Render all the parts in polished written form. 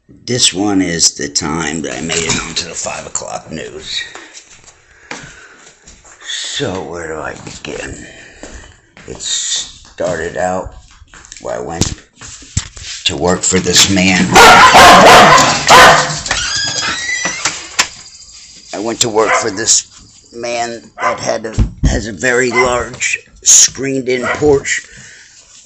This one is the time that I made it onto the 5 o'clock news. So, where do I begin? It started out where I went to work for this man. I went to work for this man that has a very large screened-in porch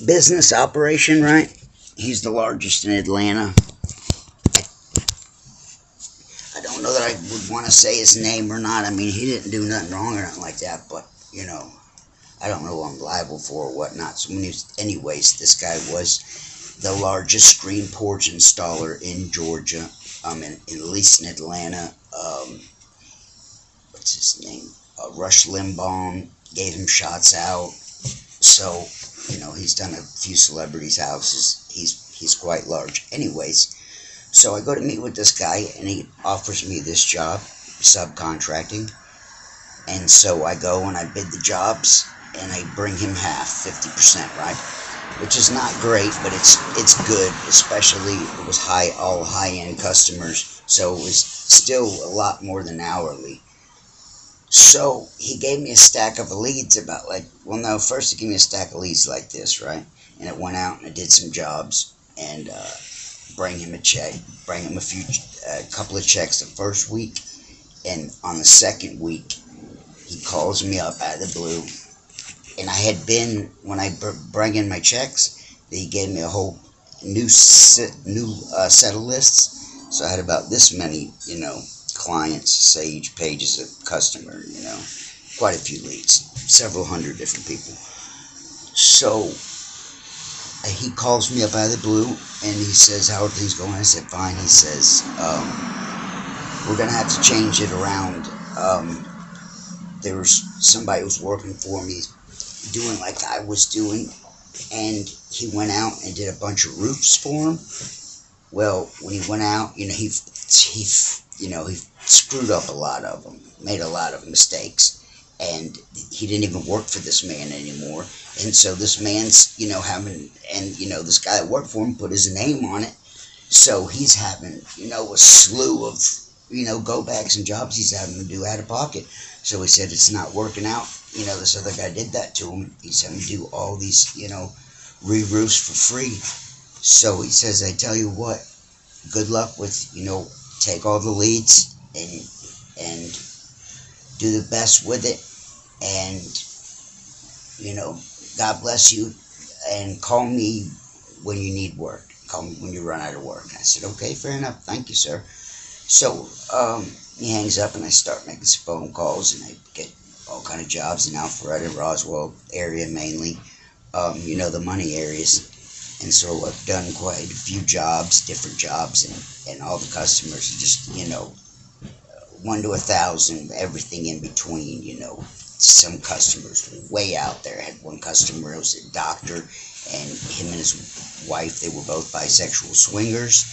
business operation, right? He's the largest in Atlanta. I don't know that I would want to say his name or not. I mean, he didn't do nothing wrong or nothing like that, but, I don't know what I'm liable for or whatnot. So, anyways, this guy was the largest screen porch installer in Georgia, at least in Atlanta. What's his name? Rush Limbaugh gave him shots out. So, he's done a few celebrities' houses. He's quite large. Anyways, so I go to meet with this guy, and he offers me this job, subcontracting. And so I go and I bid the jobs, and I bring him half, 50%, right? Which is not great, but it's good. Especially it was all high-end customers, so it was still a lot more than hourly. So he gave me a stack of leads first he gave me a stack of leads like this, right? And it went out and I did some jobs and bring him a couple of checks the first week, and on the second week he calls me up out of the blue, and I had been, when I bring in my checks, he gave me a whole new set of lists, so I had about this many, clients, say each page is a customer, quite a few leads, several hundred different people. So he calls me up out of the blue and he says, "How are things going?" I said, "Fine." He says, "We're going to have to change it around. There was somebody who was working for me doing like I was doing, and he went out and did a bunch of roofs for him. Well, when he went out, he screwed up a lot of them, made a lot of mistakes, and he didn't even work for this man anymore. And so this man's, this guy that worked for him put his name on it. So he's having, a slew of, go backs and jobs he's having to do out of pocket. So he said it's not working out. This other guy did that to him. He's having to do all these, re-roofs for free. So he says, I tell you what, good luck with, take all the leads and do the best with it. And, God bless you. And call me when you need work. Call me when you run out of work." I said, "Okay, fair enough. Thank you, sir." So he hangs up and I start making some phone calls, and I get all kind of jobs in Alpharetta, Roswell area mainly, the money areas. And so I've done quite a few jobs, different jobs, and all the customers are just, 1 to 1,000, everything in between, Some customers way out there. I had one customer who was a doctor, and him and his wife, they were both bisexual swingers.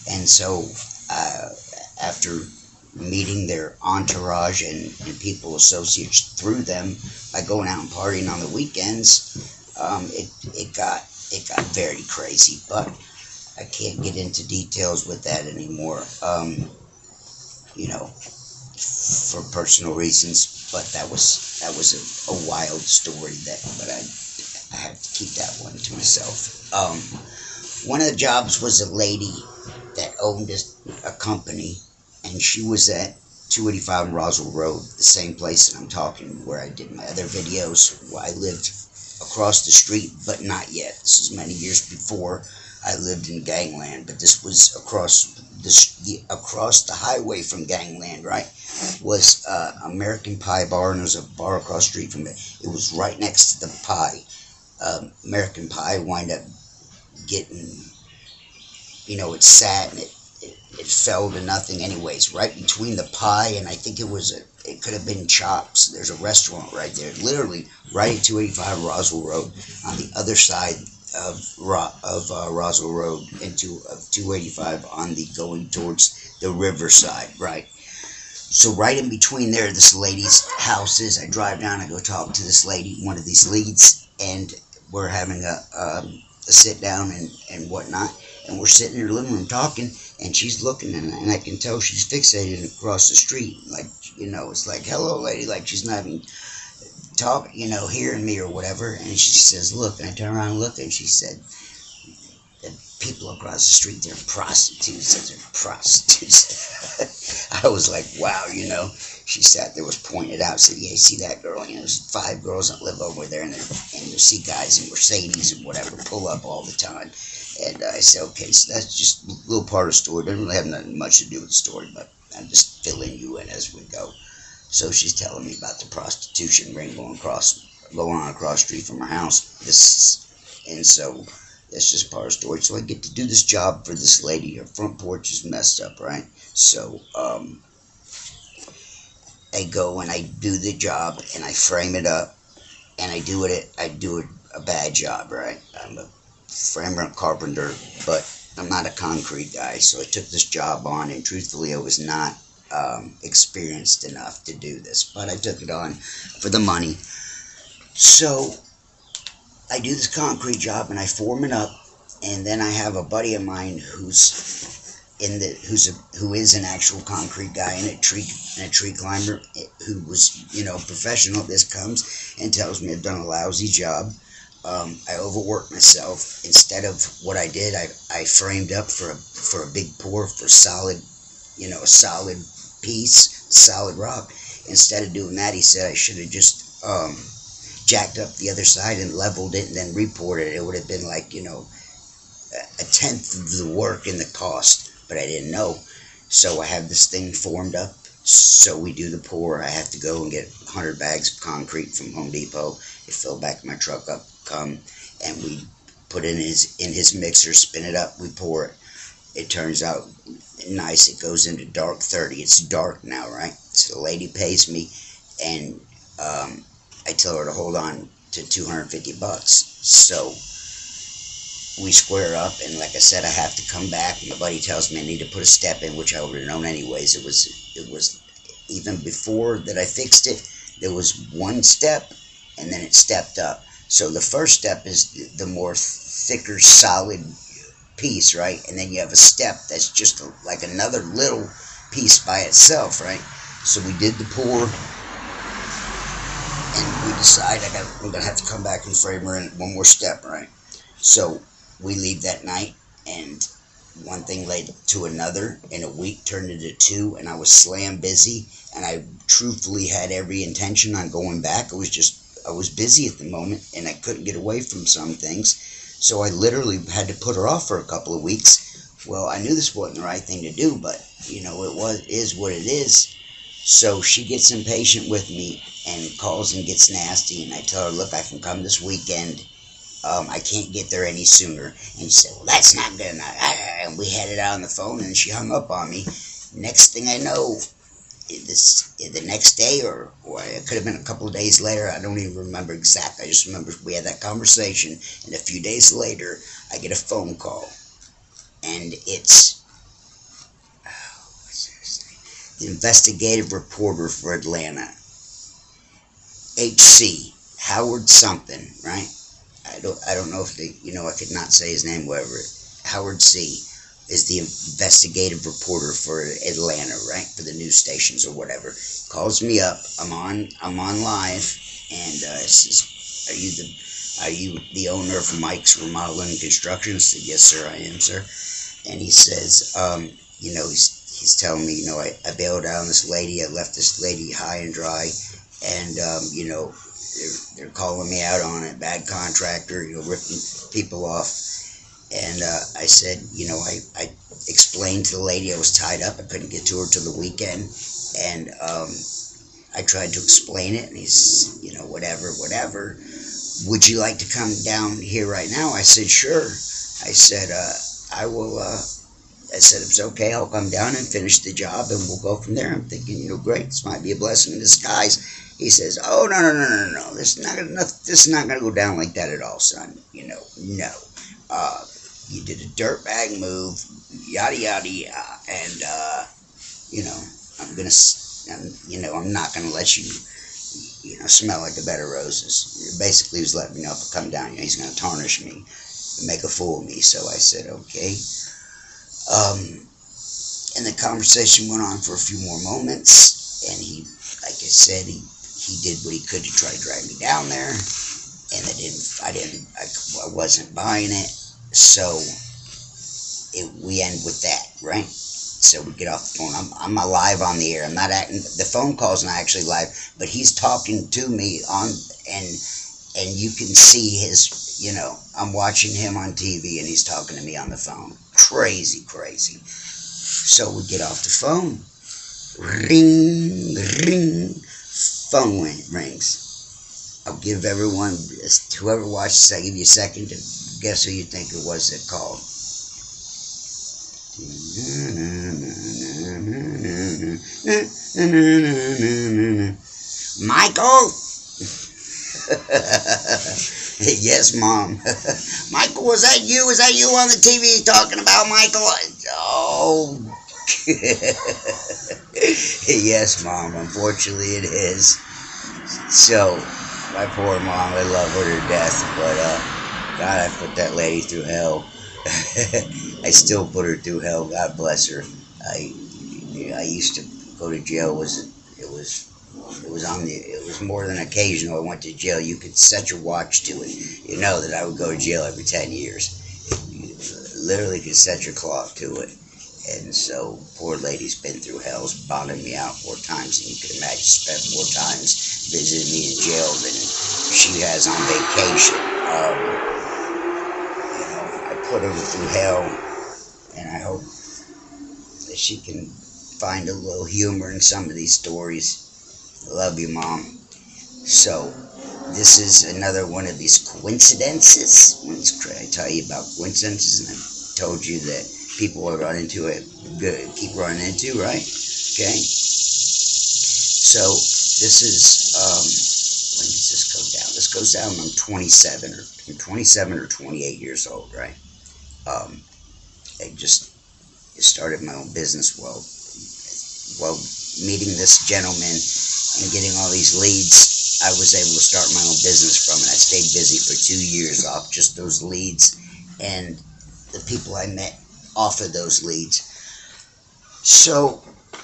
And so after meeting their entourage and people, associates through them, by going out and partying on the weekends, it got very crazy, but I can't get into details with that anymore, for personal reasons. But that was a wild story, but I have to keep that one to myself. One of the jobs was a lady that owned a company, and she was at 285 Roswell Road, the same place that I'm talking, where I did my other videos. Where I lived across the street, but not yet. This is many years before I lived in Gangland, but this was across the highway from Gangland, right? Was American Pie Bar, and there was a bar across the street from it. It was right next to the Pie. American Pie wound up getting, it sat and it fell to nothing. Anyways, right between the Pie and I think it could have been Chops. There's a restaurant right there, literally right at 285 Roswell Road, on the other side of Roswell Road into 285 on the going towards the riverside, right? So right in between there, this lady's house is. I drive down, I go talk to this lady, one of these leads, and we're having a sit down and whatnot, and we're sitting in her living room talking, and she's looking, and I can tell she's fixated across the street. Like, it's like, hello, lady, like she's not even talking, hearing me or whatever. And she says, look, and I turn around and look, and she said, the people across the street, they're prostitutes. They're prostitutes. I was like, wow, She sat there, was pointed out, said, yeah, you see that girl? There's 5 girls that live over there, and you see guys in Mercedes and whatever pull up all the time. And I said, okay, so that's just a little part of the story. Doesn't really have nothing much to do with the story, but I'm just filling you in as we go. So she's telling me about the prostitution ring going on across the street from her house. And so that's just part of the story. So I get to do this job for this lady. Her front porch is messed up, right? So I go and I do the job and I frame it up, and I do a bad job, right? I'm a framer and carpenter, but I'm not a concrete guy. So I took this job on, and truthfully, I was not experienced enough to do this, but I took it on for the money. So I do this concrete job and I form it up, and then I have a buddy of mine who is an actual concrete guy and a tree climber who was professional at this, comes and tells me I've done a lousy job. I overworked myself. Instead of what I did, I framed up for a big pour for solid, a solid piece, solid rock. Instead of doing that, he said I should have just jacked up the other side and leveled it and then repoured it. It would have been like, a tenth of the work and the cost, but I didn't know. So I have this thing formed up. So we do the pour. I have to go and get 100 bags of concrete from Home Depot. It filled back my truck up, and we put it in his mixer, spin it up, we pour it. It turns out nice. It goes into dark 30. It's dark now, right? So the lady pays me, and I tell her to hold on to $250. So we square up, and like I said, I have to come back. My buddy tells me I need to put a step in, which I would have known anyways. It was even before that I fixed it. There was one step, and then it stepped up. So the first step is the more thicker, solid piece, right? And then you have a step that's just like another little piece by itself, right? So we did the pour, and we decide we're gonna have to come back and frame her in one more step, right? So we leave that night, and one thing led to another, and a week turned into 2, and I was slam busy, and I truthfully had every intention on going back. I was busy at the moment, and I couldn't get away from some things. So I literally had to put her off for a couple of weeks. Well, I knew this wasn't the right thing to do, but it is what it is. So she gets impatient with me and calls and gets nasty, and I tell her, look, I can come this weekend. I can't get there any sooner. And she said, well, that's not good enough. And we had it out on the phone, and she hung up on me. Next thing I know, the next day, or it could have been a couple of days later, I don't even remember exactly. I just remember we had that conversation, and a few days later, I get a phone call, and it's the investigative reporter for Atlanta, HC, Howard something, right? I don't know if I could not say his name, whatever. Howard C. is the investigative reporter for Atlanta, right? For the news stations or whatever. Calls me up. I'm on live, and says, are you the owner of Mike's Remodeling and Construction? I said, yes, sir, I am, sir. And he says, he's telling me, I bailed out on this lady. I left this lady high and dry, and they're calling me out on it. Bad contractor, ripping people off. And I said, I explained to the lady I was tied up. I couldn't get to her till the weekend. And I tried to explain it, and he's, whatever. Would you like to come down here right now? I said, sure. I said, I will, I said, if it's okay, I'll come down and finish the job, and we'll go from there. I'm thinking, great, this might be a blessing in disguise. He says, oh, no. This is not going to go down like that at all, son. No. You did a dirtbag move, yada, yada, yada. And, I'm not going to let you, smell like a bed of roses. Basically, he was letting me know if I come down, he's going to tarnish me and make a fool of me. So I said, okay. the conversation went on for a few more moments, and he, like I said, he did what he could to try to drag me down there, and I wasn't buying it, so we end with that, right? So we get off the phone. I'm live on the air. I'm not acting. The phone call's not actually live, but he's talking to me on, and you can see his, I'm watching him on TV, and he's talking to me on the phone. Crazy, crazy. So we get off the phone. Ring, ring. Phone rings. I'll give everyone, whoever watches, I'll give you a second to guess who you think it was that called. Michael? Yes, Mom. Michael, was that you? Was that you on the TV talking about Michael? Oh. Yes, Mom. Unfortunately, it is. So, my poor Mom, I love her to death, but God, I put that lady through hell. I still put her through hell. God bless her. I used to go to jail. It was more than occasional. I went to jail. You could set your watch to it. You know that I would go to jail every 10 years. You literally could set your clock to it. And so, poor lady's been through hell, bonded me out 4 times, and you can imagine spent more times visiting me in jail than she has on vacation. I put her through hell, and I hope that she can find a little humor in some of these stories. I love you, Mom. So, this is another one of these coincidences. I tell you about coincidences, and I told you that people will run into it, keep running into, right? Okay. So this is when does this go down? This goes down when I'm 27 or 28 years old, right? I just started my own business. Well, meeting this gentleman and getting all these leads, I was able to start my own business from it. I stayed busy for 2 years off just those leads and the people I met off of those leads. So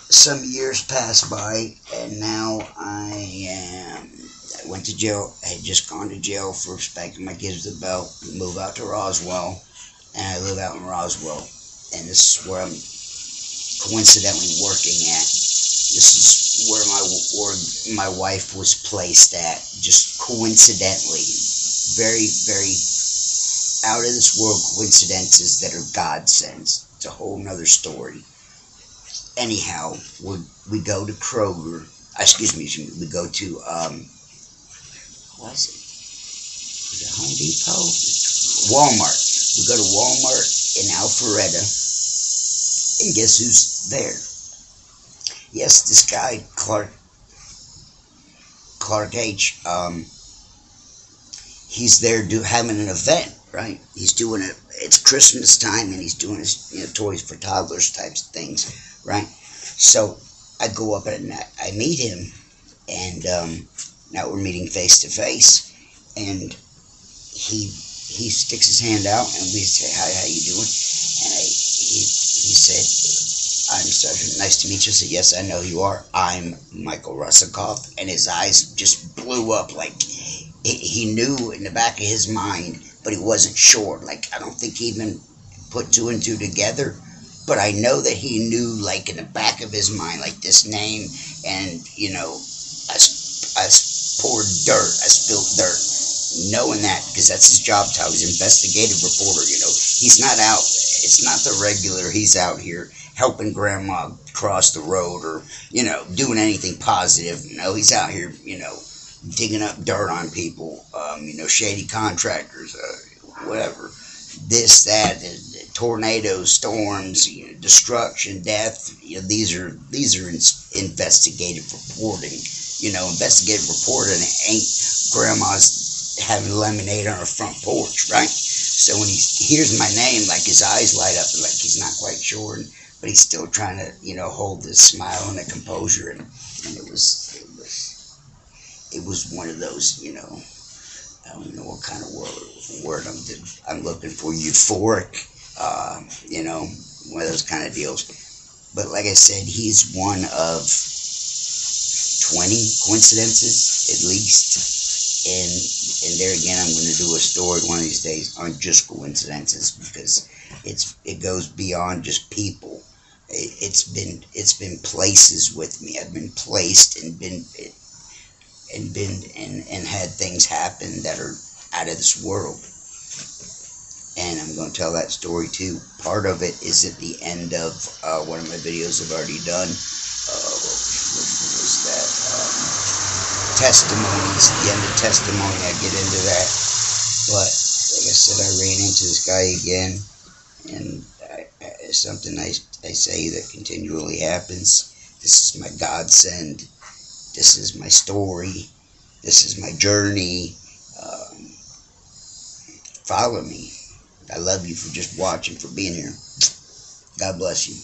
some years passed by, and now I went to jail. I had just gone to jail for spanking my kids with a belt. Moved out to Roswell, and I live out in Roswell, and this is where I'm coincidentally working at. This is where my wife was placed at, just coincidentally. Very, very out of this world coincidences that are godsends. It's a whole nother story. Anyhow, we go to Kroger. Excuse me. We go to what was it? Was it Home Depot? Walmart. We go to Walmart in Alpharetta, and guess who's there? Yes, this guy Clark H. He's there having an event. Right, he's doing it. It's Christmas time, and he's doing his toys for toddlers types of things. Right, so I go up and I meet him, and now we're meeting face to face, and he sticks his hand out, and we say, "Hi, how you doing?" And he said, "I'm Sergeant. Nice to meet you." I said, "Yes, I know who you are. I'm Michael Russakoff," and his eyes just blew up like he knew in the back of his mind. But he wasn't sure. Like, I don't think he even put 2 and 2 together. But I know that he knew, like, in the back of his mind, like, this name. And, I poured dirt. I spilled dirt. Knowing that, because that's his job title. He's an investigative reporter, He's not out. It's not the regular. He's out here helping Grandma cross the road or, doing anything positive. He's out here, digging up dirt on people, shady contractors, whatever, this, that, tornadoes, storms, destruction, death. These are investigative reporting. Investigative reporting ain't grandma's having lemonade on her front porch, right? So when he hears my name, like his eyes light up, like he's not quite sure, but he's still trying to, hold this smile and the composure, and it was one of those, I don't know what kind of word I'm looking for, euphoric, one of those kind of deals. But like I said, he's one of 20 coincidences at least. And there again, I'm going to do a story one of these days on just coincidences, because it goes beyond just people. It's been places with me. I've been placed and had things happen that are out of this world. And I'm going to tell that story too. Part of it is at the end of one of my videos I've already done. What was that? Testimonies. The end of testimony, I get into that. But like I said, I ran into this guy again, and it's something I say that continually happens. This is my godsend. This is my story. This is my journey. Follow me. I love you for just watching, for being here. God bless you.